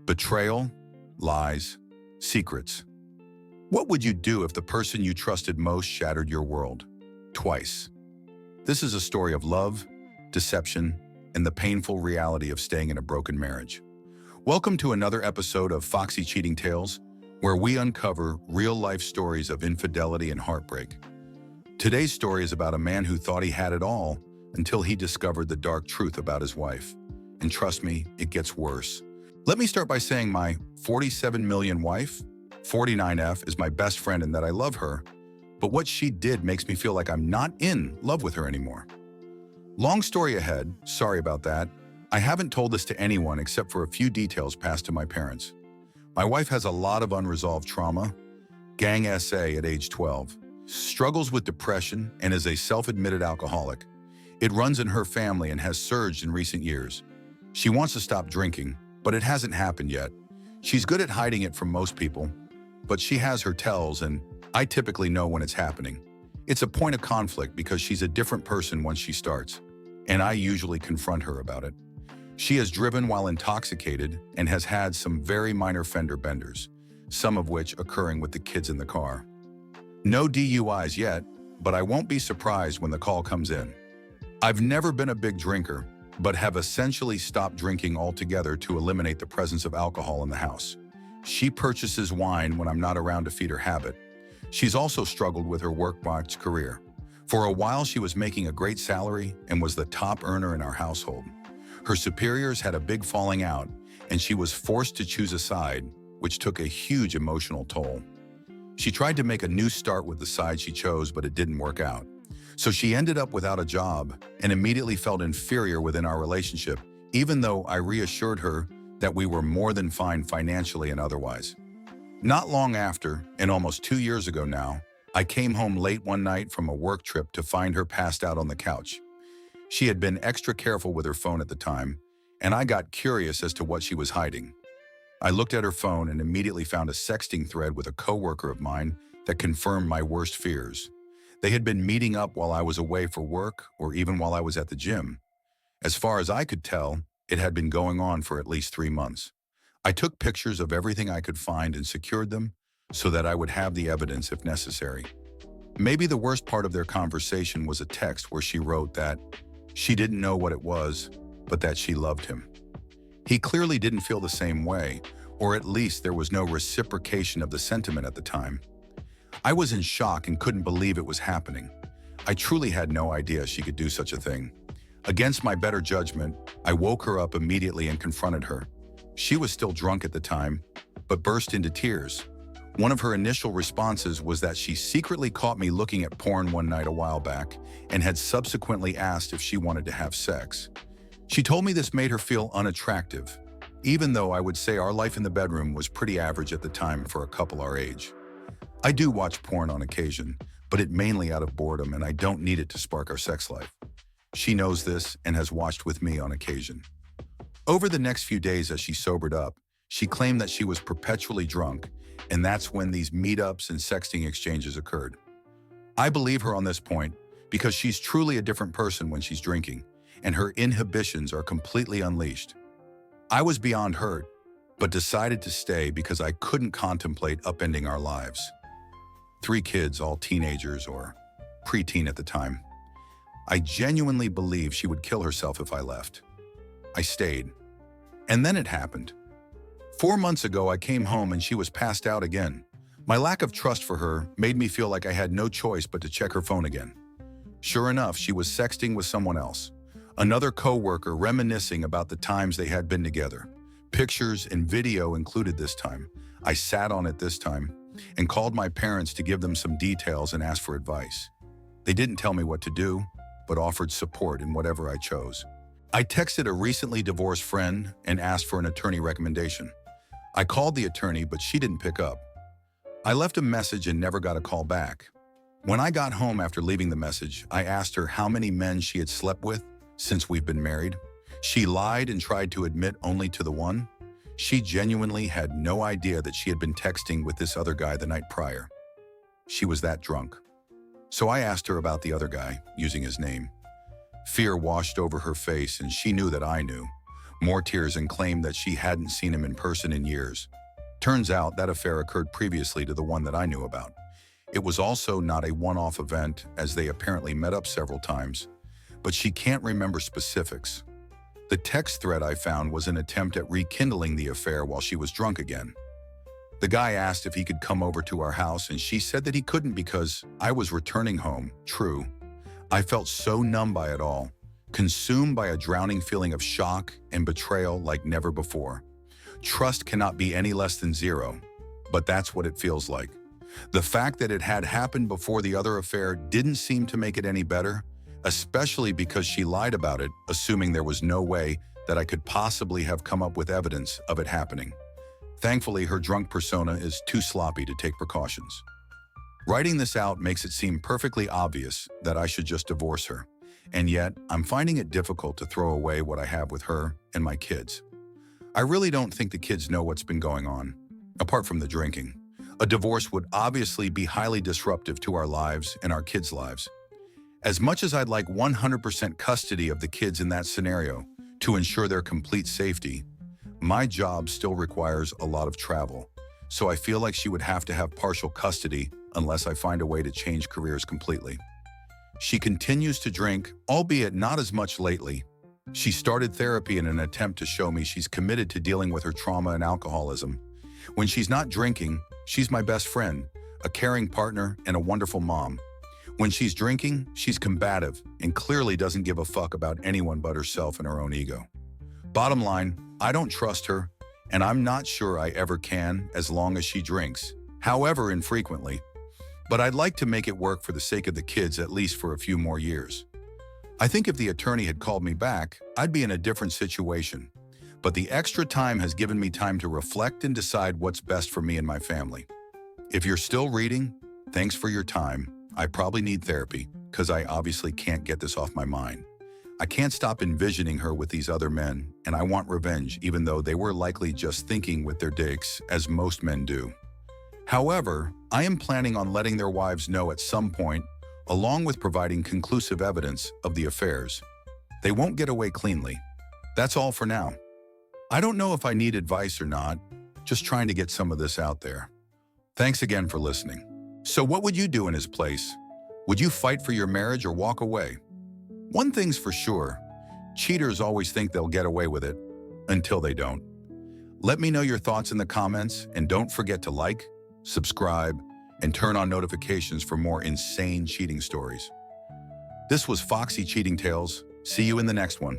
Betrayal, lies, secrets. What would you do if the person you trusted most shattered your world? Twice. This is a story of love, deception, and the painful reality of staying in a broken marriage. Welcome to another episode of Foxy Cheating Tales, where we uncover real-life stories of infidelity and heartbreak. Today's story is about a man who thought he had it all until he discovered the dark truth about his wife. And trust me, it gets worse. Let me start by saying my 47 million wife, 49F, is my best friend and that I love her, but what she did makes me feel like I'm not in love with her anymore. Long story ahead, sorry about that. I haven't told this to anyone except for a few details passed to my parents. My wife has a lot of unresolved trauma, gang SA at age 12, struggles with depression, and is a self-admitted alcoholic. It runs in her family and has surged in recent years. She wants to stop drinking, but it hasn't happened yet. She's good at hiding it from most people, but she has her tells, and I typically know when it's happening. It's a point of conflict because she's a different person once she starts, and I usually confront her about it. She has driven while intoxicated and has had some very minor fender benders, some of which occurring with the kids in the car. No DUIs yet, but I won't be surprised when the call comes in. I've never been a big drinker, but have essentially stopped drinking altogether to eliminate the presence of alcohol in the house. She purchases wine when I'm not around to feed her habit. She's also struggled with her work-box career. For a while, she was making a great salary and was the top earner in our household. Her superiors had a big falling out, and she was forced to choose a side, which took a huge emotional toll. She tried to make a new start with the side she chose, but it didn't work out. So she ended up without a job and immediately felt inferior within our relationship, even though I reassured her that we were more than fine financially and otherwise. Not long after, and almost 2 years ago now, I came home late one night from a work trip to find her passed out on the couch. She had been extra careful with her phone at the time, and I got curious as to what she was hiding. I looked at her phone and immediately found a sexting thread with a coworker of mine that confirmed my worst fears. They had been meeting up while I was away for work or even while I was at the gym. As far as I could tell, it had been going on for at least 3 months. I took pictures of everything I could find and secured them so that I would have the evidence if necessary. Maybe the worst part of their conversation was a text where she wrote that she didn't know what it was, but that she loved him. He clearly didn't feel the same way, or at least there was no reciprocation of the sentiment at the time. I was in shock and couldn't believe it was happening. I truly had no idea she could do such a thing. Against my better judgment, I woke her up immediately and confronted her. She was still drunk at the time, but burst into tears. One of her initial responses was that she secretly caught me looking at porn one night a while back and had subsequently asked if she wanted to have sex. She told me this made her feel unattractive, even though I would say our life in the bedroom was pretty average at the time for a couple our age. I do watch porn on occasion, but it mainly out of boredom, and I don't need it to spark our sex life. She knows this and has watched with me on occasion. Over the next few days as she sobered up, she claimed that she was perpetually drunk, and that's when these meetups and sexting exchanges occurred. I believe her on this point because she's truly a different person when she's drinking, and her inhibitions are completely unleashed. I was beyond hurt, but decided to stay because I couldn't contemplate upending our lives. 3 kids, all teenagers or preteen at the time. I genuinely believed she would kill herself if I left. I stayed. And then it happened. 4 months ago, I came home and she was passed out again. My lack of trust for her made me feel like I had no choice but to check her phone again. Sure enough, she was sexting with someone else, another coworker reminiscing about the times they had been together. Pictures and video included this time. I sat on it this time and called my parents to give them some details and ask for advice. They didn't tell me what to do, but offered support in whatever I chose. I texted a recently divorced friend and asked for an attorney recommendation. I called the attorney, but she didn't pick up. I left a message and never got a call back. When I got home after leaving the message, I asked her how many men she had slept with since we've been married. She lied and tried to admit only to the one. She genuinely had no idea that she had been texting with this other guy the night prior. She was that drunk. So I asked her about the other guy, using his name. Fear washed over her face, and she knew that I knew. more tears, and claimed that she hadn't seen him in person in years. Turns out that affair occurred previously to the one that I knew about. It was also not a one-off event, as they apparently met up several times, but she can't remember specifics. The text thread I found was an attempt at rekindling the affair while she was drunk again. The guy asked if he could come over to our house, and she said that he couldn't because I was returning home. True. I felt so numb by it all, consumed by a drowning feeling of shock and betrayal like never before. Trust cannot be any less than zero, but that's what it feels like. The fact that it had happened before the other affair didn't seem to make it any better, especially because she lied about it, assuming there was no way that I could possibly have come up with evidence of it happening. Thankfully, her drunk persona is too sloppy to take precautions. Writing this out makes it seem perfectly obvious that I should just divorce her, and yet I'm finding it difficult to throw away what I have with her and my kids. I really don't think the kids know what's been going on, apart from the drinking. A divorce would obviously be highly disruptive to our lives and our kids' lives. As much as I'd like 100% custody of the kids in that scenario to ensure their complete safety, my job still requires a lot of travel, so I feel like she would have to have partial custody unless I find a way to change careers completely. She continues to drink, albeit not as much lately. She started therapy in an attempt to show me she's committed to dealing with her trauma and alcoholism. When she's not drinking, she's my best friend, a caring partner, and a wonderful mom. When she's drinking, she's combative and clearly doesn't give a fuck about anyone but herself and her own ego. Bottom line, I don't trust her, and I'm not sure I ever can as long as she drinks, however infrequently. But I'd like to make it work for the sake of the kids, at least for a few more years. I think if the attorney had called me back, I'd be in a different situation. But the extra time has given me time to reflect and decide what's best for me and my family. If you're still reading, thanks for your time. I probably need therapy, because I obviously can't get this off my mind. I can't stop envisioning her with these other men, and I want revenge, even though they were likely just thinking with their dicks, as most men do. However, I am planning on letting their wives know at some point, along with providing conclusive evidence of the affairs. They won't get away cleanly. That's all for now. I don't know if I need advice or not, just trying to get some of this out there. Thanks again for listening. So what would you do in his place? Would you fight for your marriage or walk away? One thing's for sure, cheaters always think they'll get away with it, until they don't. Let me know your thoughts in the comments, and don't forget to like, subscribe, and turn on notifications for more insane cheating stories. This was Foxy Cheating Tales. See you in the next one.